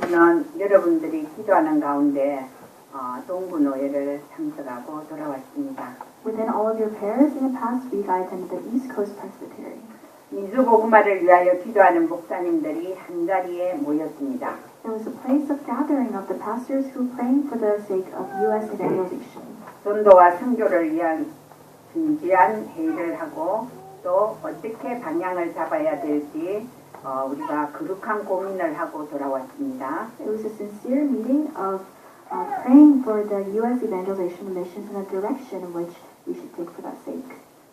저는 여러분들이 기도하는 가운데 동부노예를 참석하고 돌아왔습니다. Within all of your prayers in the past week, I attended the East Coast Presbytery. 민주복음화를 위하여 기도하는 목사님들이 한자리에 모였습니다. It was a place of gathering of the pastors who were praying for the sake of U.S. evangelization. 전도와 선교를 위한 진지한 회의를 하고 또 어떻게 방향을 잡아야 될지 우리가 거룩한 고민을 하고 돌아왔습니다. It was a sincere meeting of praying for the U.S. evangelization missions and the direction in which we should take for that sake.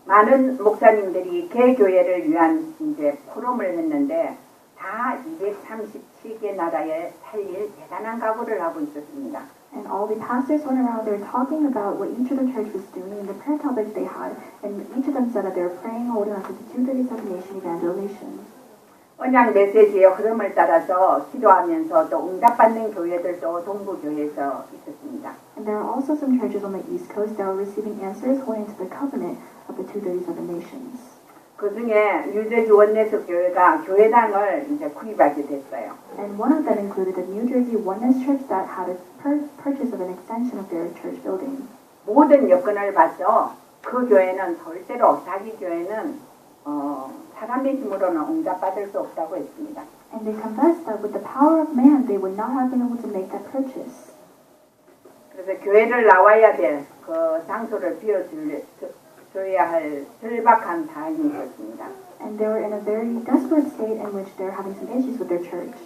많은 목사님들이 개교회를 위한 이제 포럼을 했는데 다 237개 나라에 살릴 대단한 각오를 하고 있었습니다. And all the pastors went around there talking about what each of the church was doing and the prayer topics they had, and each of them said that they were praying holding on to the 237 nation evangelization. 언약 메시지의 흐름을 따라서 기도하면서 또 응답받는 교회들도 동부교회에서 있었습니다. And there are also some churches on the East Coast that were receiving answers holding to the covenant of the 237 nations. 그 중에 뉴저지 원내스 교회가 교회당을 이제 구입하게 됐어요. And one of them included the New Jersey Oneness Church that had a purchase of an extension of their church building. 모든 여건을 봐서 그 교회는 절대로 자기 교회는 사람의 힘으로는 응답받을 수 없다고 했습니다. And they confessed that with the power of man, they would not have been able to make that purchase. 그래서 교회를 나와야 될 그 장소를 비워줘야 할 절박한 상황이 있었습니다. And they were in a very desperate state in which they're having some issues with their church.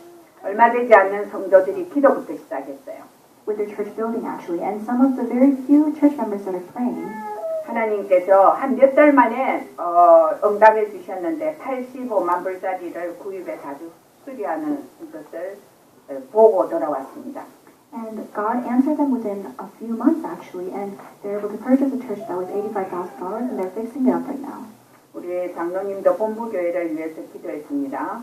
얼마 되지 않는 성도들이 기도부터 시작했어요. With their church building actually, and some of the very few church members that are praying. 하나님께서 한 몇 달 만에 응답해 주셨는데 85만 불짜리를 구입해 가지고 수리하는 것을 보고 돌아왔습니다. And God answered them within a few months actually, and they're able to purchase a church that was $85,000, and they're fixing it up right now. 우리 장로님도 본부교회를 위해서 기도했습니다.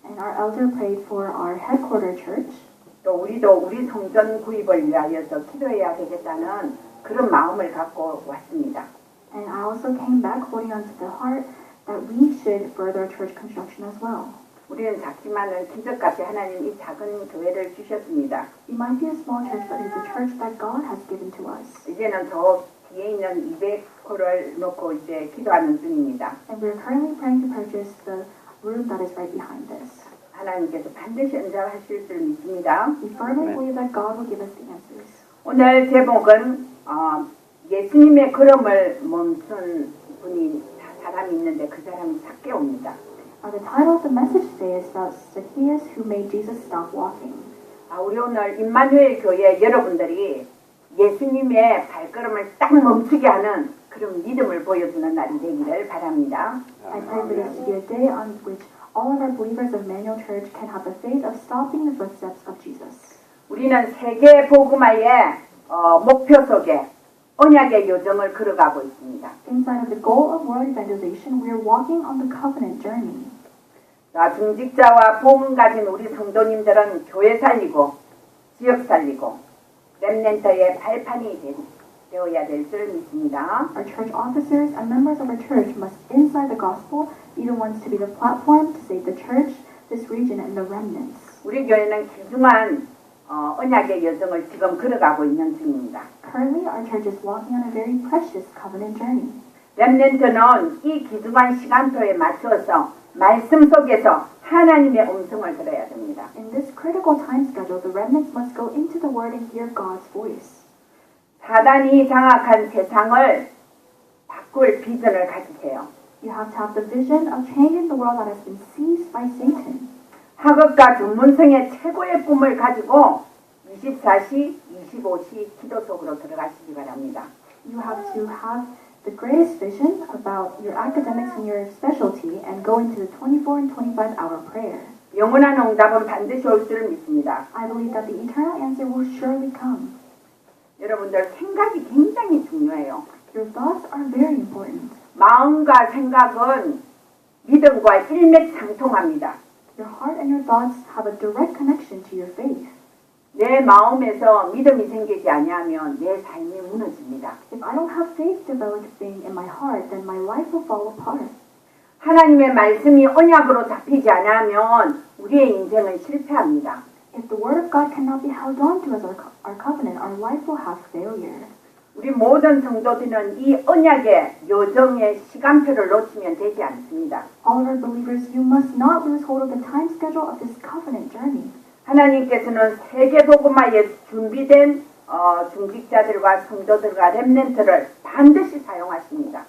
And our elder prayed for our headquarter church. 또 우리도 우리 성전 구입을 위하여서 기도해야 되겠다는 그런 마음을 갖고 왔습니다. And I also came back holding on to the heart that we should further church construction as well. 우리는 작지만은 기적같이 하나님 이 작은 교회를 주셨습니다. It might be a small church, but it's a church that God has given to us. 이제는 저 뒤에 있는 200호를 놓고 이제 기도하는 중입니다. And we're currently praying to purchase the room that is right behind this. 하나님께서 반드시 응답하실 줄 믿습니다. We firmly believe that God will give us the answers. 오늘 제목은 예수님의 걸음을 멈춘 사람이 있는데 그 사람이 삭개오입니다. The title of the message today is about Zacchaeus who made Jesus stop walking. 우리 오늘 임마누엘 교회 여러분들이 예수님의 발걸음을 딱 멈추게 하는 그런 믿음을 보여주는 날이 되기를 바랍니다. I pray for this to be a day on which all of our believers of Emmanuel Church can have the faith of stopping the footsteps of Jesus. 우리는 세계 복음화의 목표 속에 언약의 요정을 걸어가고 있습니다. Inside of the goal of world evangelization, we are walking on the covenant journey. 자, 중직자와 복음 가진 우리 성도님들은 교회 살리고 지역 살리고 렘넌트의 발판이 되어야 될 줄 믿습니다. Our church officers and members of our church must inside the gospel be the ones to be the platform to save the church, this region, and the remnants. 우리 교회는 귀중한 언약의 여정을 지금 걸어가고 있는 중입니다. Currently, our church is walking on a very precious covenant journey. 렘넌트는 이 귀중한 시간표에 맞춰서 말씀 속에서 하나님의 음성을 들어야 됩니다. In this critical time schedule, the remnants must go into the Word and hear God's voice. 사단이 장악한 세상을 바꿀 비전을 가지세요. You have to have the vision of changing the world that has been seized by Satan. 학업과 전문성의 최고의 꿈을 가지고 24시, 25시 기도 속으로 들어가시기 바랍니다. You have to have the greatest vision about your academics and your specialty and go into the 24 and 25-hour prayer. 영원한 응답은 반드시 올 줄 믿습니다. I believe that the eternal answer will surely come. 여러분들 생각이 굉장히 중요해요. Your thoughts are very important. 마음과 생각은 믿음과 일맥상통합니다. Your heart and your thoughts have a direct connection to your faith. 내 마음에서 믿음이 생기지 아니하면 내 삶이 무너집니다. If I don't have faith developing in my heart, then my life will fall apart. 하나님의 말씀이 언약으로 잡히지 않으면 우리의 인생은 실패합니다. If the word of God cannot be held on to as our covenant, our life will have failure. 우리 모든 성도들은 이 언약의 요정의 시간표를 놓치면 되지 않습니다. All of our believers, you must not lose hold of the time schedule of this covenant journey. 하나님께서는 세계복음화에 준비된 중직자들과 성도들과 렘넌트를 반드시 사용하십니다.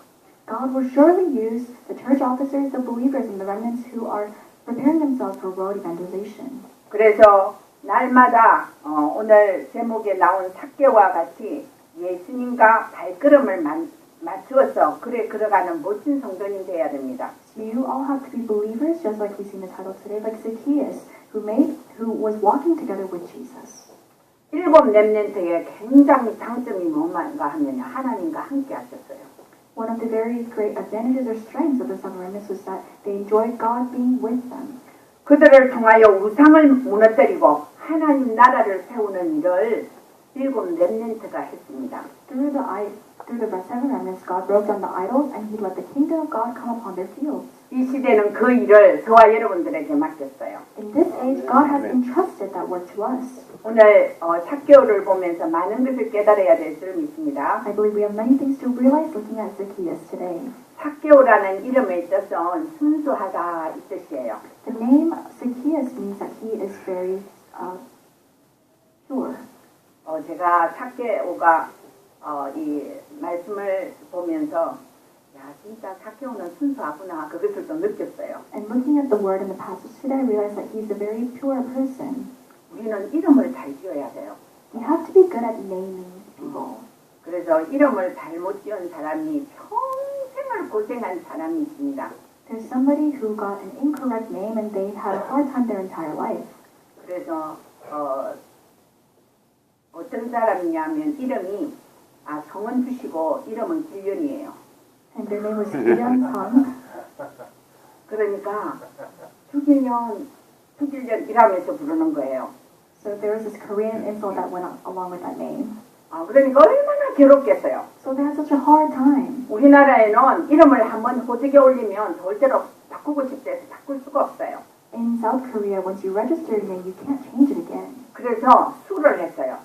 God will surely use the church officers, the believers, and the remnants who are preparing themselves for world evangelization. 그래서 날마다 오늘 제목에 나온 삭개와 같이 예수님과 발걸음을 맞추어서 그래 걸어가는 멋진 성도님 되어야 됩니다. So you all have to be believers, just like we see in the title today, like Zacchaeus, who was walking together with Jesus. 일곱 렘넌트의 굉장히 장점이 뭔가 하면 하나님과 함께 하셨어요. One of the very great advantages or strengths of the seven remnants was that they enjoyed God being with them. 그들을 통하여 우상을 무너뜨리고 하나님 나라를 세우는 일을 일곱 렘넌트가 했습니다. Through the seven remnants, God broke down the idols and He let the kingdom of God come upon their fields. 이 시대는 그 일을 저와 여러분들에게 맡겼어요. In this age, God has entrusted that work to us. 오늘 삭개오를 보면서 많은 것을 깨달아야 될 줄 믿습니다. I believe we have many things to realize looking at Zacchaeus today. 삭개오라는 이름의 뜻은 순수하다 이 뜻이에요. The name Zacchaeus means that he is very pure. 제가 삭개오가 이 말씀을 보면서 야 진짜 삭개오는 순수하구나 그것을 또 느꼈어요. And looking at the word in the passage today, I realized that he's a very pure person. 우리는 이름을 잘 지어야 돼요. We have to be good at naming people. 그래서 이름을 잘못 지은 사람이 평생을 고생한 사람이 있습니다. There's somebody who got an incorrect name and they had a hard time their entire life. 그래서 어떤 사람이냐면 이름이 성은 주시고 이름은 길련이에요. And their name was Gideon Sung. 그러니까 주길련이라면서 부르는 거예요. So there was this Korean insult that went along with that name. 그러니까 얼마나 괴롭겠어요. So they had such a hard time. 우리나라에는 이름을 한번 호적에 올리면 절대로 바꾸고 싶다 해서 바꿀 수가 없어요. In South Korea, once you register your name, you can't change it again. 그래서 수를 했어요.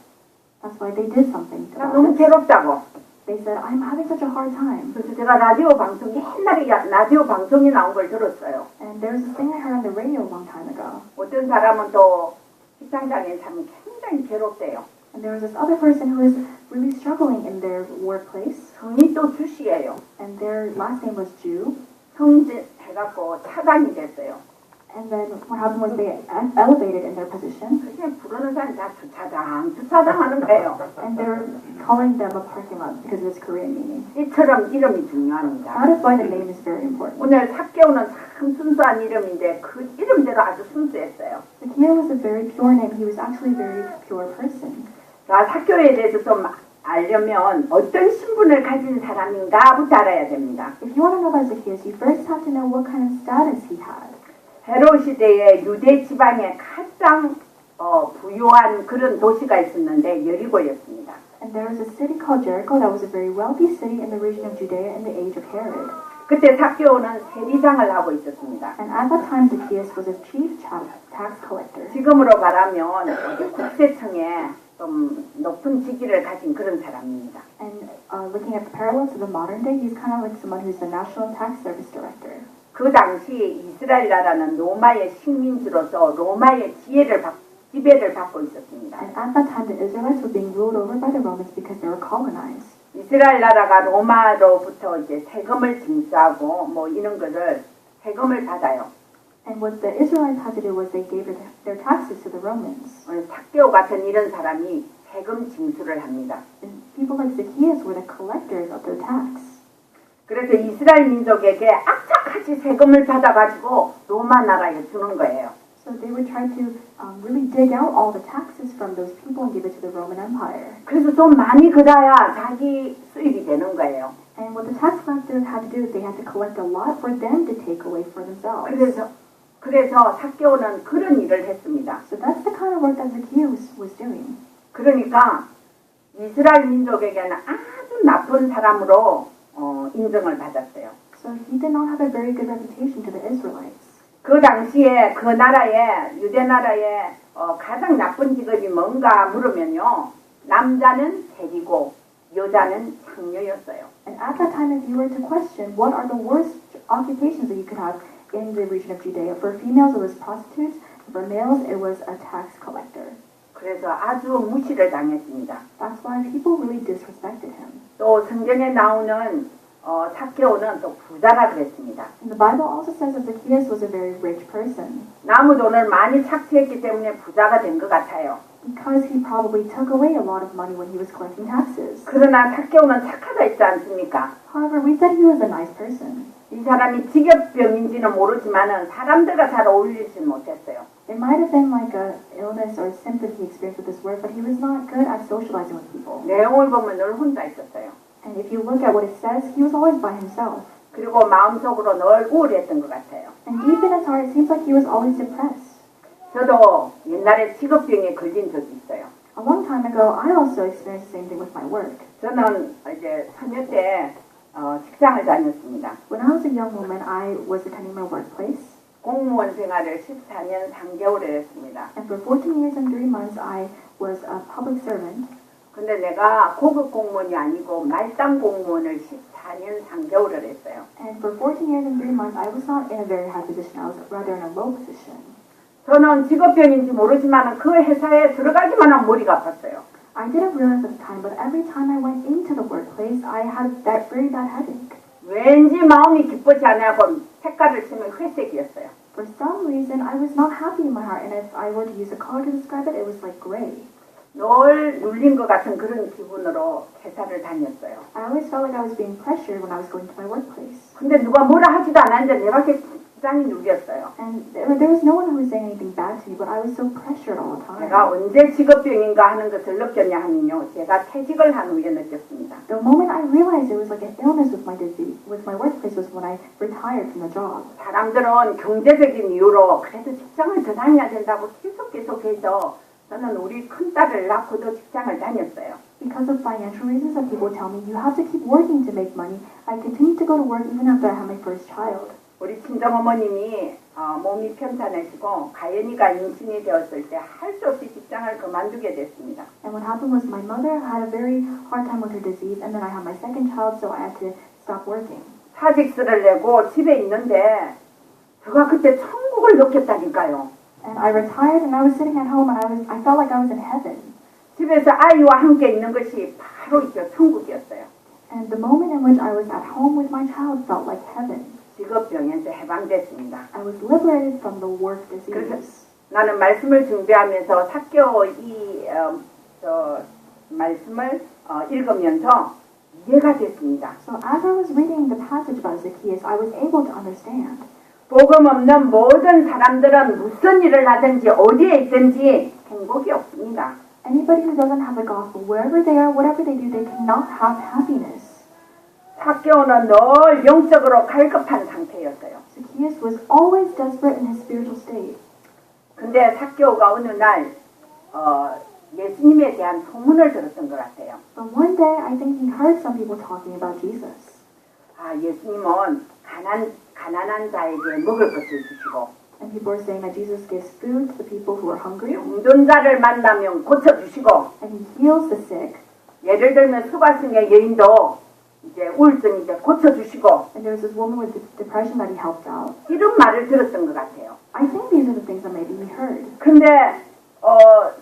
That's why they did something to 나 너무 us. 괴롭다고. They said, I'm having such a hard time. 그래서 제가 라디오 방송이 나온 걸 들었어요. And there was this thing I heard on the radio a long time ago. 어떤 사람은 또 직장 다니는 사람이 굉장히 괴롭대요. And there was this other person who was really struggling in their workplace. 성이 또 주씨예요. And their last name was Jew. 성질 해갖고 차장이 됐어요. And then what happened was they elevated in their position. 그냥 부르는 사람 다 주차장 하는 거예요. And they were calling them a parking lot because of its Korean meaning. 이처럼 이름이 중요합니다. That is why the name is very important. 오늘 삭개오는 참 순수한 이름인데 그 이름대로 아주 순수했어요. Zacchaeus was a very pure name. He was actually a very pure person. 자, 삭개오에 대해서 좀 알려면 어떤 신분을 가진 사람인가부터 알아야 됩니다. If you want to know about Zacchaeus, you first have to know what kind of status he had. 헤롯 시대에 유대 지방에 가장 부유한 그런 도시가 있었는데 여리고였습니다. And there was a city called Jericho that was a very wealthy city in the region of Judea in the age of Herod. 그때 삭개오는 세리장을 하고 있었습니다. And at that time, Zacchaeus was a chief tax collector. 지금으로 말하면 국세청에 좀 높은 직위를 가진 그런 사람입니다. And looking at the parallels to the modern day, he's kind of like someone who's the National Tax Service Director. 그 당시 이스라엘 나라는 로마의 식민지로서 로마의 지배를 받고 있었습니다. And at that time, the Israelites were being ruled over by the Romans because they were colonized. 이스라엘 나라가 로마로부터 이제 세금을 징수하고 뭐 이런 거를 세금을 받아요. And what the Israelites had to do was they gave their taxes to the Romans. 삭개오 같은 이런 사람이 세금 징수를 합니다. And people like Zacchaeus were the collectors of their tax. 그래서 이스라엘 민족에게 악착같이 세금을 받아가지고 로마 나라에 주는 거예요. So they would try to really dig out all the taxes from those people and give it to the Roman Empire. 그래서 좀 많이 걷어야 자기 수입이 되는 거예요. And what the tax collectors had to do is they had to collect a lot for them to take away for themselves. 그래서 삭개오는 그런 일을 했습니다. So that's the kind of work that Zacchaeus was doing. 그러니까 이스라엘 민족에게는 아주 나쁜 사람으로 인정을 받았어요. So he did not have a very good reputation to the Israelites. 그 당시에 그 나라에 유대 나라에 가장 나쁜 직업이 뭔가 물으면요. 남자는 대리고 여자는 창녀였어요. And at that time, if you were to question what are the worst occupations that you could have in the region of Judea, for females it was prostitutes, for males it was a tax collector. 그래서 아주 무시를 당했습니다. That's why people really disrespected him. 또 성경에 나오는 삭개오는 또 부자라 그랬습니다. And the Bible also says that Zacchaeus was a very rich person 남의 돈을 많이 착취했기 때문에 부자가 된 것 같아요. because he probably took away a lot of money when he was collecting taxes. 그러나 삭개오는 착하다 했지 않습니까? However, we said he was a nice person. 이 사람이 직업병인지는 모르지만은 사람들과 잘 어울리지 못했어요. It might have been like a illness or symptom he experienced with his work, but he was not good at socializing with people. 내용을 보면 늘 혼자 있었어요. And if you look at what it says, he was always by himself. 그리고 마음속으로 늘 우울했던 것 같아요. And deep in his heart, it seems like he was always depressed. 저도 옛날에 직업병에 걸린 적이 있어요. A long time ago, I also experienced the same thing with my work. 저는 이제 3년 때 직장을 다녔습니다. When I was a young woman, I was attending my workplace. 공무원 생활을 14년 3개월을 했습니다. And for 14 years and 3 months, I was a public servant. 근데 내가 고급 공무원이 아니고 말단 공무원을 14년 3개월을 했어요. And for 14 years and 3 months, I was not in a very high position. I was rather in a low position. 저는 직업병인지 모르지만 그 회사에 들어가기만 하면 머리가 아팠어요. I didn't realize at the time, but every time I went into the workplace, I had that very bad headache. 왠지 마음이 기쁘지 않아고 색깔을 치면 회색이었어요. For some reason, I was not happy in my heart, and if I were to use a color to describe it, it was like gray. 늘 눌린 것 같은 그런 기분으로 회사를 다녔어요. I always felt like I was being pressured when I was going to my workplace. 근데 누가 뭐라 하지도 않았는데 내 밖에 굉장히 눌렸어요. And there was no one who was saying anything bad to me, but I was so pressured all the time. 제가 언제 직업병인가 하는 것을 느꼈냐 하면요. 제가 퇴직을 한 후에 느꼈습니다. The moment I realized it was like an illness with my disease, with my workplace, was when I retired from the job. 사람들은 경제적인 이유로 그래도 직장을 더 다녀야 된다고 계속해서 저는 우리 큰딸을 낳고도 직장을 다녔어요. Because of financial reasons that people tell me, you have to keep working to make money, I continued to go to work even after I had my first child. 우리 친정어머님이 몸이 편찮으시고 가연이가 임신이 되었을 때 할 수 없이 직장을 그만두게 됐습니다. And what happened was my mother had a very hard time with her disease, and then I had my second child, so I had to stop working. 사직서를 내고 집에 있는데 제가 그때 천국을 느꼈다니까요. And I retired, and I was sitting at home, and I felt like I was in heaven. 집에서 아이와 함께 있는 것이 바로 이제 천국이었어요. And the moment in which I was at home with my child felt like heaven. 직업병에서 해방됐습니다. I was liberated from the work disease. 나는 말씀을 준비하면서 삭개오 이 말씀을 읽으면서 이해가 됐습니다. So as I was reading the passage about Zacchaeus, I was able to understand. 복음 없는 모든 사람들은 무슨 일을 하든지 어디에 있든지 행복이 없습니다. Anybody who doesn't have the gospel, wherever they are, whatever they do, they cannot have happiness. 삭개오는 늘 영적으로 갈급한 상태였어요. Zacchaeus was always desperate in his spiritual state. 근데 삭개오가 어느 날 예수님에 대한 소문을 들었던 것 같아요. But one day, I think he heard some people talking about Jesus. 아, 예수님은 가난한 자에게 먹을 것을 주시고 And people were saying that Jesus gives food to the people who are hungry. 병든자를 만나면 고쳐주시고 And he heals the sick. 예를 들면 수가성의 여인도 이제 우울증 이제 고쳐주시고 And there was this woman with depression that he helped out. 이런 말을 들었던 것 같아요. I think these are the things that maybe he heard. 근데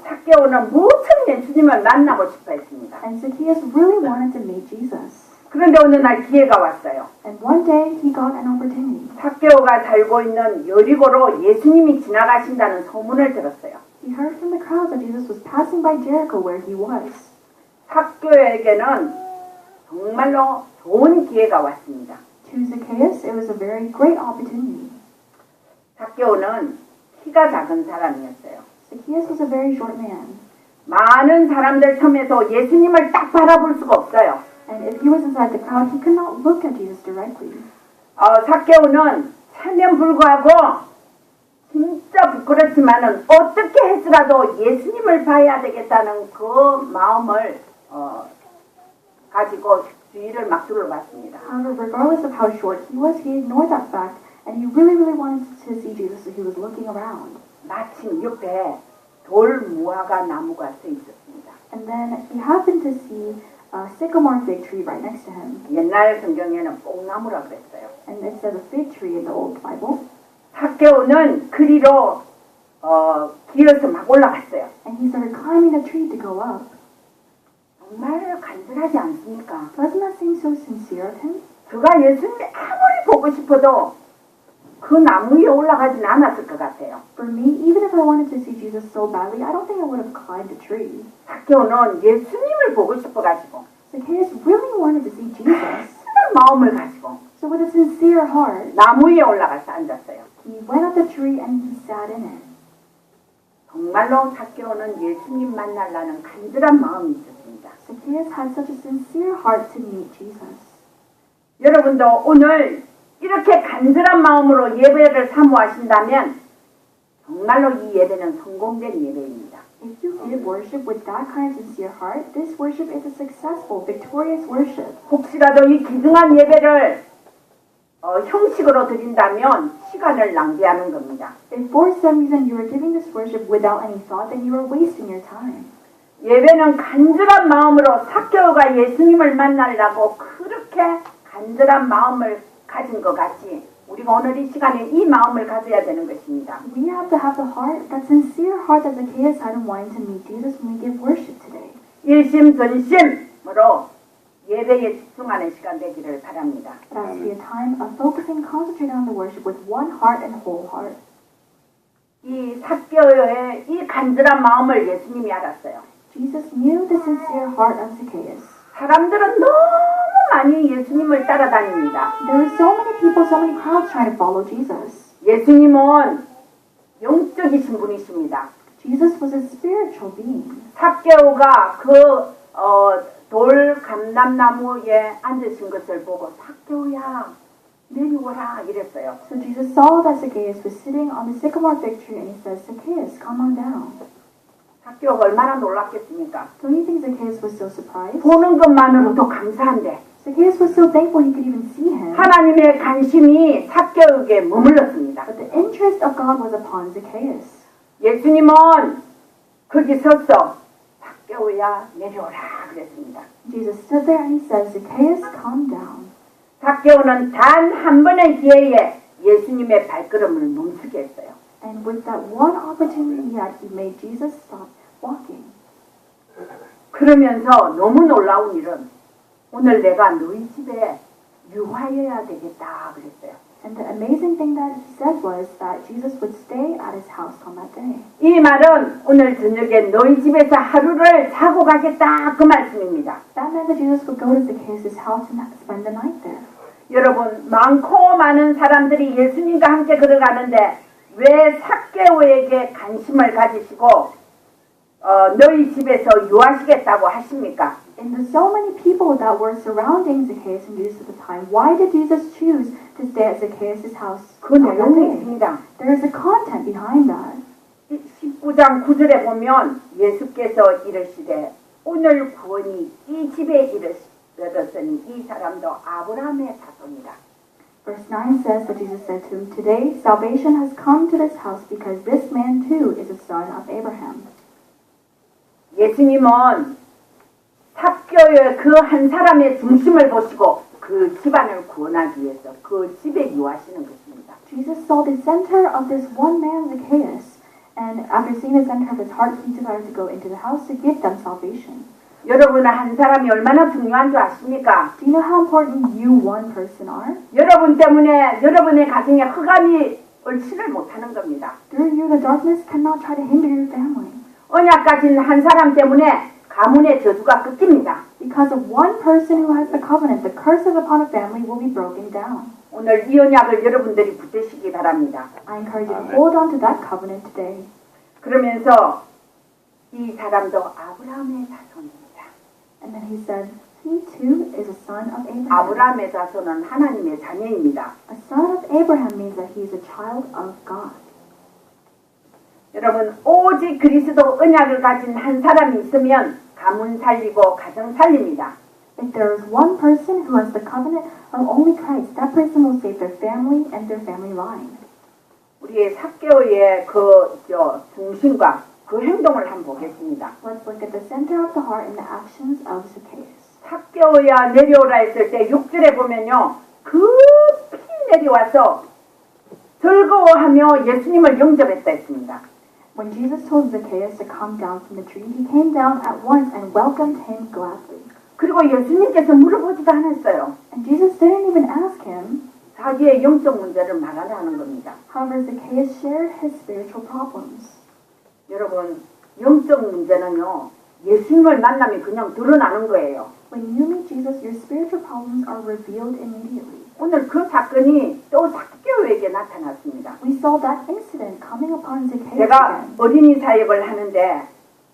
삭개오는 무척 예수님을 만나고 싶어 했습니다. And Zacchaeus really wanted to meet Jesus. 그런데 어느 날 기회가 왔어요. And one day he got an opportunity. 삭개오가 살고 있는 여리고로 예수님이 지나가신다는 소문을 들었어요. He heard from the crowd that Jesus was passing by Jericho where he was. 삭개오에게는 정말로 좋은 기회가 왔습니다. To Zacchaeus, it was a very great opportunity. 삭개오는 키가 작은 사람이었어요. Zacchaeus was a very short man. 많은 사람들 틈에서 예수님을 딱 바라볼 수가 없어요. And if he was inside the crowd, he could not look at Jesus directly. 삭개오는 체면 불구하고 진짜 부끄럽지만은 어떻게 해서라도 예수님을 봐야 되겠다는 그 마음을 가지고 주위를 막 둘러봤습니다. However, regardless of how short he was, he ignored that fact, and he really wanted to see Jesus, so he was looking around. 마침 옆에 돌 무화과 나무가 서 있었습니다. And then he happened to see a sycamore fig tree right next to him. 옛날 성경에는 뽕나무라 그랬어요. And it says a fig tree in the old Bible. 삭개오는 그리로 기어서 막 올라갔어요. And he started climbing the tree to go up. 정말 간절하지 않습니까? Doesn't that seem so sincere of him? 그가 예수님이 아무리 보고 싶어도 그 나무 위에 올라가진 않았을 것 같아요. For me, even if I wanted to see Jesus so badly, I don't think I would have climbed the tree. 삭개오는 예수님을 보고 싶어가지고 Zacchaeus really wanted to see Jesus. 큰 마음을 가지고 So with a sincere heart, 나무 위에 올라가서 앉았어요. he went up the tree and he sat in it. 정말로 삭개오는 예수님 만나려는 간절한 마음이 있었습니다. Zacchaeus had such a sincere heart to meet Jesus. 여러분도 오늘 이렇게 간절한 마음으로 예배를 사모하신다면 정말로 이 예배는 성공된 예배입니다. If you give worship with that kind of sincere heart, this worship is a successful, victorious worship. 혹시라도 이 귀중한 예배를 형식으로 드린다면 시간을 낭비하는 겁니다. If for some reason you are giving this worship without any thought, then you are wasting your time. 예배는 간절한 마음으로 삭개오가 예수님을 만나려고 그렇게 간절한 마음을 가진 것 같이 우리가 오늘 이 시간에 이 마음을 가져야 되는 것입니다. We have to have the heart, that sincere heart that Zacchaeus had in wanting to meet Jesus when we give worship today. 일심전심으로 예배에 집중하는 시간 되기를 바랍니다. That has to be a time of focusing, concentrating on the worship with one heart and whole heart. 이 삭개오의 이 간절한 마음을 예수님이 알았어요. Jesus knew the sincere heart of Zacchaeus. 사람들은 너무 많이 예수님을 따라다닙니다. There were so many people, so many crowds trying to follow Jesus. 예수님은 영적이신 분이십니다. Jesus was a spiritual being. 삭개오가 돌 감람나무에 앉으신 것을 보고 삭개오야 내려오라 이랬어요. So Jesus saw that Zacchaeus was sitting on the sycamore fig tree and he says, Zacchaeus, come on down. 삭개오가 얼마나 놀랐겠습니까? Don't you think Zacchaeus was so surprised? 보는 것만으로도 감사한데 Zacchaeus was so thankful he could even see him. 하나님의 관심이 삭개오에게 머물렀습니다. But the interest of God was upon Zacchaeus. 예수님은 거기 서서 삭개오야 내려오라 그랬습니다. Jesus stood there and he said, Zacchaeus, come down. 삭개오는 단 한 번의 기회에 예수님의 발걸음을 멈추게 했어요. And with that one opportunity he had, he made Jesus stop walking. 그러면서 너무 놀라운 일은 오늘 내가 너희 집에 유하여야 되겠다 그랬어요. And the amazing thing that he said was that Jesus would stay at his house on that day. 이 말은 오늘 저녁에 너희 집에서 하루를 자고 가겠다 그 말씀입니다. That meant that Jesus would go to Zacchaeus' house and spend the night there. 여러분 많고 많은 사람들이 예수님과 함께 걸어가는데 왜 삭개오에게 관심을 가지시고 너희 집에서 유하시겠다고 하십니까? And there's so many people that were surrounding Zacchaeus and Jesus at the time. Why did Jesus choose to stay at Zacchaeus' house 그 on that 내용이 day? 있습니다. There is a content behind that. 19장 9절에 보면 예수께서 이르시되 오늘 구원이 이 집에 이르렀으니 이 사람도 아브라함의 자손이라. Verse 9 says that Jesus said to him, Today salvation has come to this house because this man too is a son of Abraham. 예수님은 삭개오의 그 한 사람의 중심을 보시고 그 집안을 구원하기 위해서 그 집에 유하시는 것입니다. Jesus saw the center of this one man, Zacchaeus, and after seeing the center of his heart, he decided to go into the house to give them salvation. 여러분 한 사람이 얼마나 중요한 줄 아십니까? Do you know how important you, one person, are? 여러분 때문에 여러분의 가정에 흑암이 얼치를 못하는 겁니다. Through you, the darkness cannot try to hinder your family. 언약 가진 한 사람 때문에 가문의 저주가 끊깁니다. Because of one person who has the covenant, the curses upon a family will be broken down. 오늘 이 언약을 여러분들이 붙드시기 바랍니다. I encourage you to hold on to that covenant today. 그러면서 이 사람도 아브라함의 자손입니다. And then he said, he too is a son of Abraham. 아브라함의 자손은 하나님의 자녀입니다. A son of Abraham means that he is a child of God. 여러분 오직 그리스도 언약을 가진 한 사람이 있으면 가문 살리고 가정 살립니다. If there is one person who has the covenant of only Christ, that person will save their family and their family line. 우리의 삭개오의 그 중심과 그 행동을 한번 보겠습니다. Let's look at the center of the heart and the actions of Zacchaeus. 삭개오야 내려오라 했을 때 6절에 보면요. 급히 내려와서 즐거워하며 예수님을 영접했다 했습니다. When Jesus told Zacchaeus to come down from the tree, he came down at once and welcomed him gladly. 그리고 예수님께서 물어보지도 않았어요. And Jesus didn't even ask him. 자기의 영적 문제를 말하라는 겁니다. However, Zacchaeus shared his spiritual problems. 여러분, 영적 문제는요. 예수님을 만나면 그냥 드러나는 거예요. When you meet Jesus, your spiritual problems are revealed immediately. 오늘 그 사건이 또 삭개오에게 나타났습니다. We saw that incident coming upon Zacchaeus 제가 again. 어린이 사역을 하는데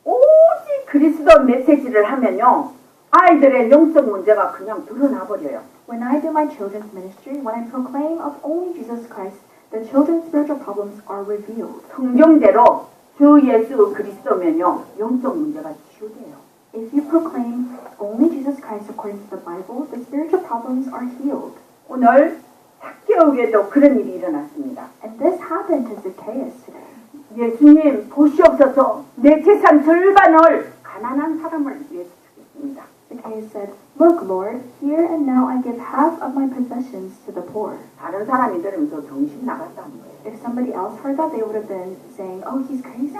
오직 그리스도 메시지를 하면요. 아이들의 영적 문제가 그냥 드러나 버려요. When I do my children's ministry, when I proclaim of only Jesus Christ, the children's spiritual problems are revealed. 성경대로 주 예수 그리스도면요. 영적 문제가 치유돼요. If you proclaim only Jesus Christ according to the Bible, the spiritual problems are healed. 오늘 삭개오에도 그런 일이 일어났습니다. And this happened to Zacchaeus today. 예수님 보시옵소서 내 재산 절반을 가난한 사람을 위해서 주겠습니다. Zacchaeus said, Look, Lord, here and now I give half of my possessions to the poor. 다른 사람이 들으면서 정신 나갔다는 거예요. If somebody else heard that, they would have been saying, Oh, he's crazy.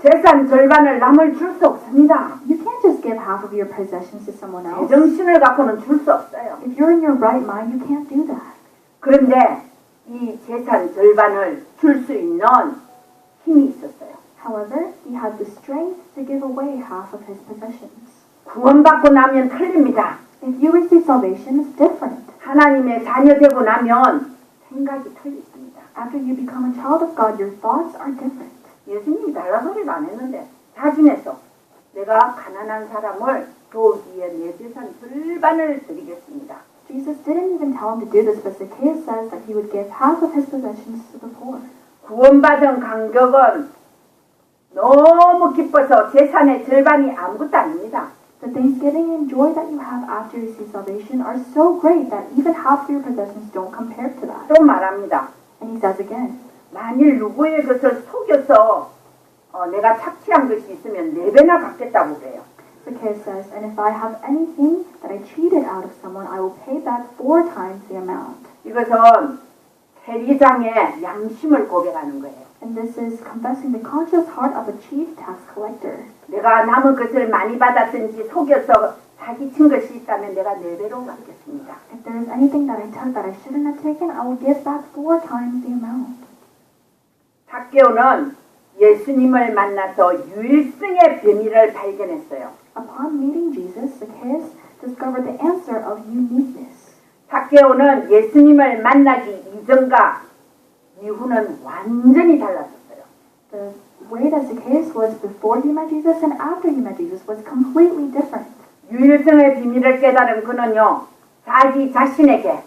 재산 절반을 남을 줄 수 없습니다. You can't just give half of your possessions to someone else. 제정신을 갖고는 줄 수 없어요. If you're in your right mind, you can't do that. 그런데 이 재산 절반을 줄 수 있는 힘이 있었어요. However, he had the strength to give away half of his possessions. 구원받고 나면 틀립니다. If you receive salvation, it's different. 하나님의 자녀 되고 나면 생각이 틀립니다. After you become a child of God, your thoughts are different. 예수님이 달라 소리도 안 했는데 자진해서 내가 가난한 사람을 도우기 위해 내 재산 절반을 드리겠습니다. Jesus didn't even tell him to do this, but Zacchaeus says that he would give half of his possessions to the poor. 구원받은 감격은 너무 기뻐서 재산의 절반이 아무것도 아닙니다. The thanksgiving and joy that you have after you receive salvation are so great that even half of your possessions don't compare to that. 또 말합니다. And he says again, 만일 누구의 것을 속여서 내가 착취한 것이 있으면 4배나 갚겠다고 그래요. Zacchaeus says, and if I have anything that I cheated out of someone, I will pay back 4 times the amount. 이것은 세리장의 양심을 고백하는 거예요. And this is confessing the conscious heart of a chief tax collector. 내가 남의 것을 많이 받았든지 속여서 사기친 것이 있다면 내가 4배로 갚겠습니다. If there is anything that I took that I shouldn't have taken, I will give back 4 times the amount. 삭개오는 예수님을 만나서 유일성의 비밀을 발견했어요. Upon meeting Jesus, Zacchaeus discovered the answer of uniqueness. 삭개오는 예수님을 만나기 이전과 이후는 완전히 달랐었어요. The way that Zacchaeus was before he met Jesus and after he met Jesus was completely different. 유일성의 비밀을 깨달은 그는요, 자기 자신에게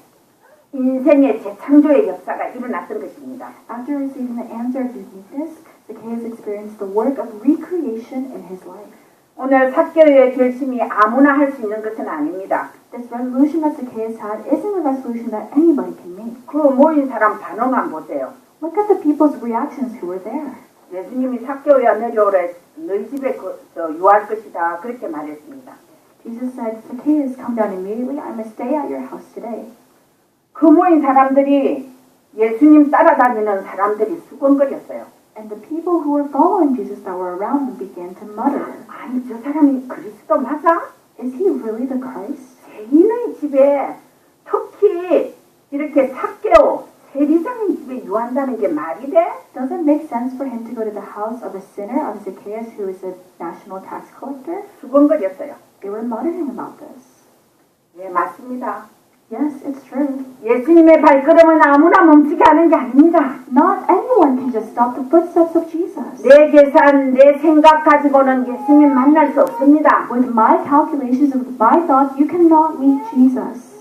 인생의 재창조의 역사가 일어났던 것입니다. After receiving the answer of uniqueness, Zacchaeus experienced the work of recreation in his life. 오늘 삭개오의 결심이 아무나 할 수 있는 것은 아닙니다. This resolution that Zacchaeus had isn't a resolution that anybody can make. 그 모인 사람 반응만 보세요. Look at the people's reactions who were there. 예수님이 삭개오야 내려오라 너희 집에 유할 것이다 그렇게 말했습니다. Jesus said, Zacchaeus, come down immediately. I must stay at your house today. 그 모인 사람들이 예수님 따라다니는 사람들이 수군거렸어요. And the people who were following Jesus that were around them began to mutter, 아니 저 사람이 그리스도 맞아? Is he really the Christ? 세인의 집에 특히 이렇게 삭개오 세리장의 집에 유한다는 게 말이 돼? Does it make sense for him to go to the house of a sinner, of Zacchaeus, who is a national tax collector? 수군거렸어요. They were muttering about this. 네 맞습니다. Yes, it's true. 예수님의 발걸음은 아무나 멈추게 하는 게 아닙니다. Not anyone can just stop the footsteps of Jesus. 내 계산, 내 생각 가지고는 예수님 만날 수 없습니다. With my calculations and with my thoughts, you cannot meet Jesus.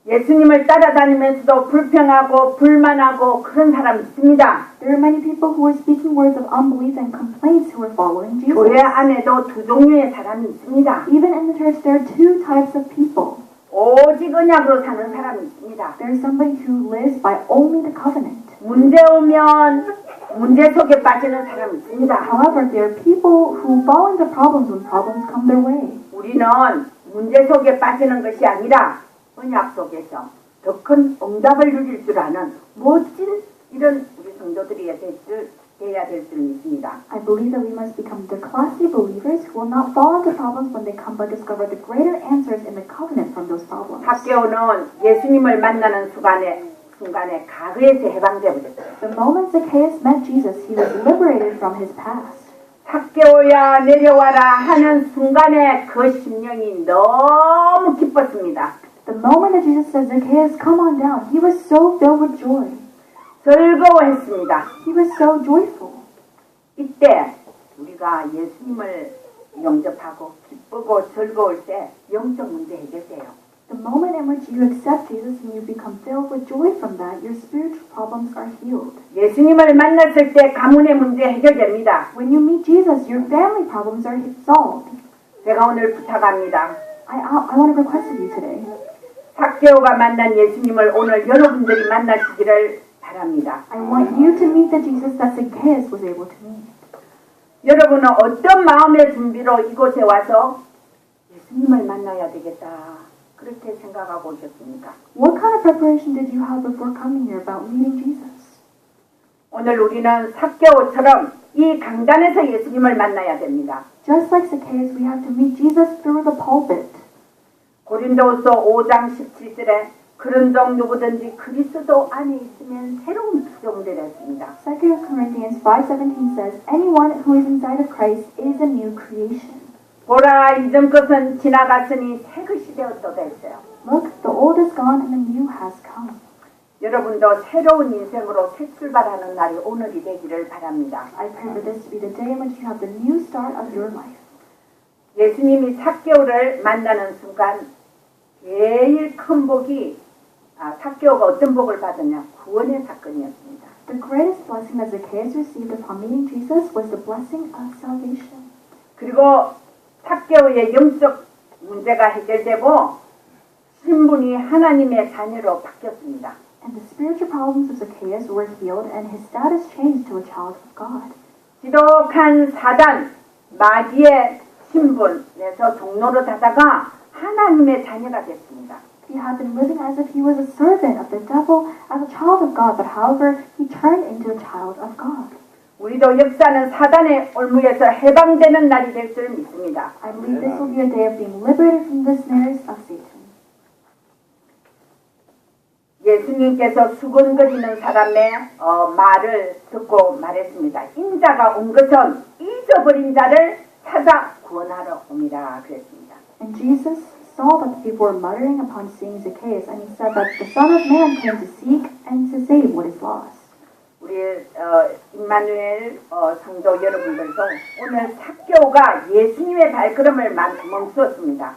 예수님을 따라다니면서도 불평하고 불만하고 그런 사람 있습니다. There are many people who are speaking words of unbelief and complaints who are following Jesus. 교회 안에도 2 종류의 사람이 있습니다. Even in the church, there are 2 types of people. 오직 언약으로 사는 사람이 있습니다. There is somebody who lives by only the covenant. 문제 오면 문제 속에 빠지는 사람이 있습니다. However, there are people who fall into problems when problems come their way. 우리는 문제 속에 빠지는 것이 아니라 언약 속에서 더 큰 응답을 누릴 줄 아는 멋진 이런 우리 성도들이 돼야 될 줄 믿습니다. I believe that we must become the classy believers who will not fall into problems when they come, but discover the greater answers in the covenant from those problems. 삭개오는 예수님을 만나는 순간에 과거에서 해방되어 버렸어요. The moment Zacchaeus met Jesus, he was liberated from his past. 삭개오야 내려와라 하는 순간에 그 심령이 너무 기뻤습니다. The moment that Jesus said, Zacchaeus, come on down, he was so filled with joy. 즐거워했습니다. He was so joyful. 이때 우리가 예수님을 영접하고 기쁘고 즐거울 때 영적 문제 해결돼요. The moment in which you accept Jesus and you become filled with joy from that, your spiritual problems are healed. 예수님을 만났을 때 가문의 문제 해결됩니다. When you meet Jesus, your family problems are solved. 제가 오늘 부탁합니다. I want to request of you today. 삭개오가 만난 예수님을 오늘 여러분들이 만나시기를 바랍니다. I want you to meet the Jesus that Zacchaeus was able to meet. 여러분은 어떤 마음의 준비로 이곳에 와서 예수님을 만나야 되겠다 그렇게 생각하고 오셨습니까? What kind of preparation did you have before coming here about meeting Jesus? 오늘 우리는 삭개오처럼 이 강단에서 예수님을 만나야 됩니다. Just like Zacchaeus, we have to meet Jesus through the pulpit. 고린도후서 5장 17절에 그런 종 누구든지 그리스도 안에 있으면 새로운 피조물이었습니다. 2 Corinthians 5:17 says, anyone who is inside of Christ is a new creation. 보라 이전 것은 지나갔으니 새 것이 되었도다 했어요. Look, the old is gone and the new has come. 여러분도 새로운 인생으로 새 출발하는 날이 오늘이 되기를 바랍니다. I pray for this to be the day in which you have the new start of your life. 예수님이 삭개오를 만나는 순간 제일 큰 복이 삭개오가 어떤 복을 받았냐? 구원의 사건이었습니다. The greatest blessing that Zacchaeus received upon meeting Jesus was the blessing of salvation. 그리고 삭개오의 영적 문제가 해결되고 신분이 하나님의 자녀로 바뀌었습니다. And the spiritual problems of Zacchaeus were healed and his status changed to a child of God. 지독한 사단, 마귀의 신분에서 종로로 다다가 하나님의 자녀가 됐습니다. He had been living as if he was a servant of the devil, as a child of God, but however, he turned into a child of God. 우리도 역사는 사단의 올무에서 해방되는 날이 될 줄 믿습니다. I believe this will be a day of being liberated from the snares of Satan. 예수님께서 수군거리는 사람의 말을 듣고 말했습니다. 인자가 온 것은 잊어버린 자를 찾아 구원하러 옵니다. 그랬습니다. And Jesus saw that the people were muttering upon seeing Zacchaeus, and he said that the Son of Man came to seek and to save what is lost. 우리 임마누엘 성도 여러분들도 오늘 삭개오가 예수님의 발걸음을 멈추었습니다.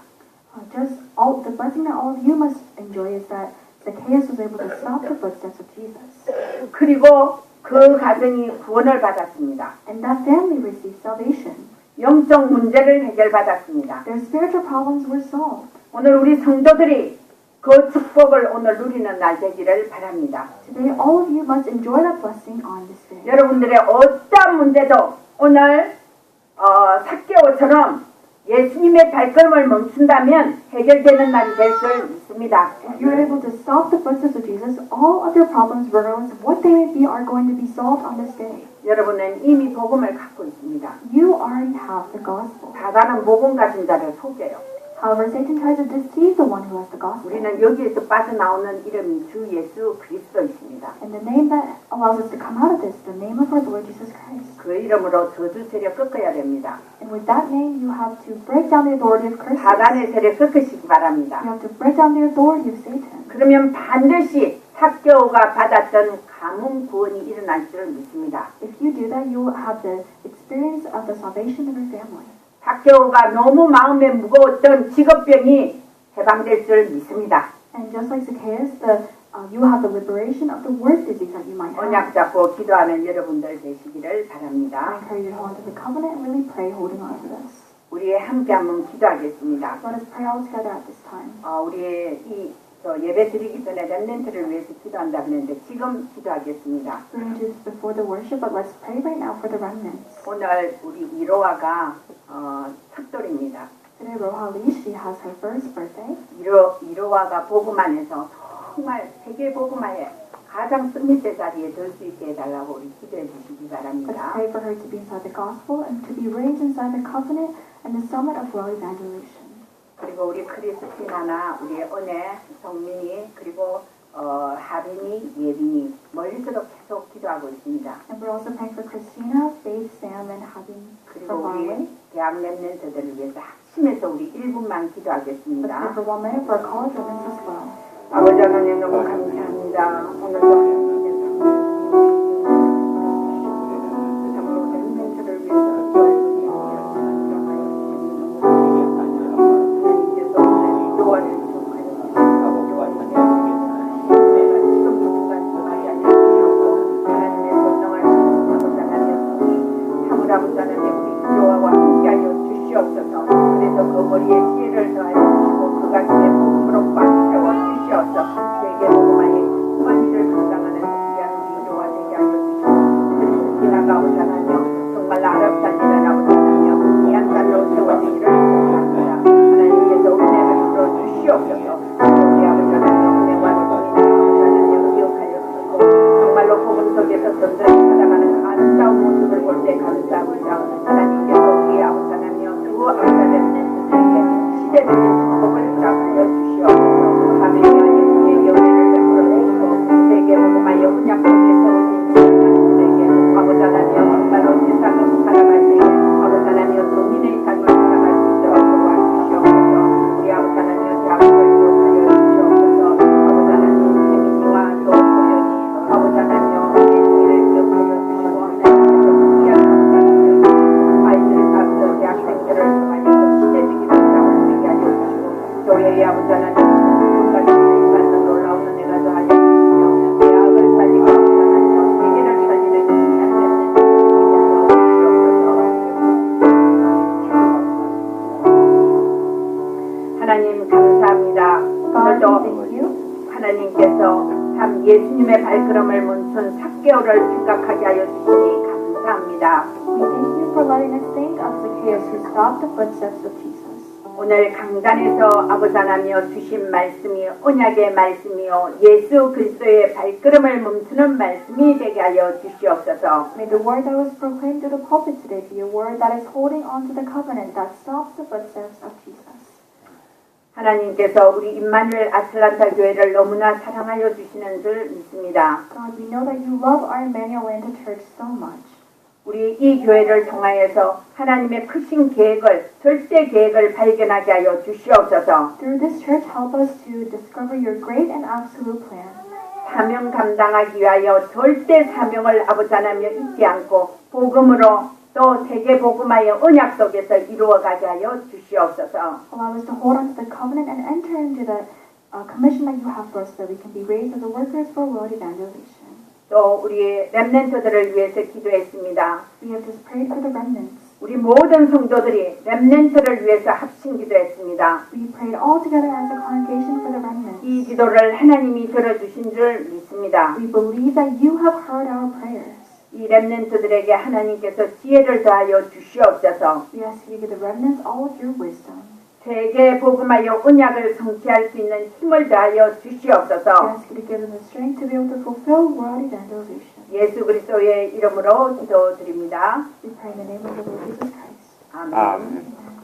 The blessing that all of you must enjoy is that Zacchaeus was able to stop the footsteps of Jesus. 그리고 그 가정이 구원을 받았습니다. And that family received salvation. 영적 문제를 해결받았습니다. Their spiritual problems were solved. 오늘 우리 성도들이 그 축복을 오늘 누리는 날 되기를 바랍니다. Today, all of you must enjoy that blessing on this day. 여러분들의 어떠한 문제도 오늘 삭개오처럼 예수님의 발걸음을 멈춘다면 해결되는 날이 될 줄 믿습니다. If you're able to stop the footsteps of Jesus, all of your problems, regardless of what they may be, are going to be solved on this day. 여러분은 이미 복음을 갖고 있습니다. You already have the gospel. 사단은 복음 가진 자를 속여요. However, Satan tries to deceive the one who has the gospel. 우리는 여기에서 빠져나오는 이름이 주 예수 그리스도이십니다. And the name that allows us to come out of this, the name of our Lord Jesus Christ. 그 이름으로 저주 세력 꺾어야 됩니다. And with that name, you have to break down the authority of curses. 사단의 세력 꺾으시기 바랍니다. You have to break down the authority of Satan. 그러면 반드시 삭개오가 받았던 가문 구원이 일어날 줄 믿습니다. If you do that, you will have the experience of the salvation of your family. 삭개오가 너무 마음에 무거웠던 직업병이 해방될 줄 믿습니다. And just like Zacchaeus, you will have the liberation of the work disease that you might have. 언약 잡고 기도하는 여러분들 되시기를 I 바랍니다. encourage you to hold on to the covenant and really pray holding on to this. 우리 함께 한번 기도하겠습니다. Let us pray all together at this time. 우리 이 저 예배 드리기 전에 렘넌트를 위해서 기도한다 그랬는데 지금 기도하겠습니다. We're going to do this before the worship, but let's pray right now for the remnants. 오늘 우리 이로아가 첫돌입니다. Today, Rohali, she has her first birthday. 이로아가 복음안에서 정말 세계 복음화에 가장 승리대 자리에 들 수 있게 해달라고 우리 기도해 주시기 Let's 바랍니다. pray for her to be inside the gospel and to be raised inside the covenant and the summit of world evangelization. 그리고 우리 크리스티나나 우리 은혜, 성민이 그리고 하빈이, 예빈이 멀리서도 계속 기도하고 있습니다. And we're also praying for Christina, Faith, Sam, and Habib 그리고 from Huawei. 우리 대학 랩런트들을 위해서 합심해서 우리 1분만 Let's 기도하겠습니다. pray for 1 minute for our college women as well. 아버지 하나님 너무 감사합니다. 오늘도 하나님께서 정말 랩런트를 위해서 그래서 그 머리에 지혜를 더하여 주시고 그 가슴에 복음으로 꽉 채워 주시옵소서. 세계 복음화의 권위를 감당하는 귀한 위로가 되게 하여 주시고 지나가고자 하며 정말 아름다운 일을 하고자 하며 귀한 날로 세워지기를 축복합니다. 하나님께서 은혜를 풀어 주시옵소서. 우리 아버지 하나님 은혜와 하나님 기억하여 주시고 정말로 복음 속에서 든든히 살아가는 아름다운 모습을 볼 때 감사합니다. 하나님께서 우리 아버지 하나님 두 아버지 렘넌트들에게 시대적인 축복을 허락하여 주시옵소서. 하나님의 예수의 연애를 베풀어 주시고 세계 복음화의 언약 속에 세워진 렘넌트들에게 아버지 하나님 정말로 세상을 살아갈 때 아버지 하나님 동민의 삶을 살아갈 수 있도록 도와주시옵소서. 우리 아버지 하나님 대학을 교육하여 주시옵소서. 아버지 하나님 세민이와 또 소연이 아버지 하나님 예수를 기억하여 주시고 하나님께서 귀한 아이들 앞서 대학생들을 통하여 시대적인 성장을 되게 하여 주시고 교회의 아버지 하나님 끝까지 받는 놀라운 은혜가 더하여 주시며 대학을 살리고 아버지 하나님 세계를 살리는 귀한 렘넌트를 주시옵소서. 하나님 감사합니다. God, 오늘도 we thank you. 하나님께서 참 예수님의 발걸음을 멈춘 삭개오를 생각하게 하여 주시니 감사합니다. We thank you for letting us think of Zacchaeus who stopped the footsteps of Jesus. 오늘 강단에서 아버지 하나며 주신 말씀이 언약의 말씀이요 예수 그리스도의 발걸음을 멈추는 말씀이 되게 하여 주시옵소서. May the word that was proclaimed through the pulpit today be a word that is holding on to the covenant that stops the footsteps of Jesus. 하나님께서 우리 임마누엘 아틀란타 교회를 너무나 사랑하여 주시는 줄 믿습니다. God, we know that you love our Emmanuel Atlanta Church so much. 우리 이 교회를 통하여서 하나님의 크신 계획을 절대 계획을 발견하게 하여 주시옵소서. Through this church, help us to discover your great and absolute plan. 사명 감당하기 위하여 절대 사명을 아버지 하나며 잊지 않고 복음으로 또 세계 복음화의 언약 속에서 이루어가게 하여 주시옵소서. Allow us to hold on to the covenant and enter into the commission that you have for us so that we can be raised as workers for world evangelization. 또 우리 렘넌트들을 위해서 기도했습니다. We have just prayed for the remnants. 우리 모든 성도들이 렘넌트를 위해서 합심 기도했습니다. We prayed all together as a congregation for the remnants. 이 기도를 하나님이 들어주신 줄 믿습니다. We believe that you have heard our prayers. 이 렘넌트들에게 하나님께서 지혜를 더하여 주시옵소서. We ask you to give the remnants all of your wisdom. 세계 복음하여 언약을 성취할 수 있는 힘을 더하여 We 주시옵소서. ask you to give them the strength to be able to fulfill world evangelization. 예수 그리스도의 이름으로 기도드립니다. We pray in the name of the Lord Jesus Christ. 아멘. 아멘.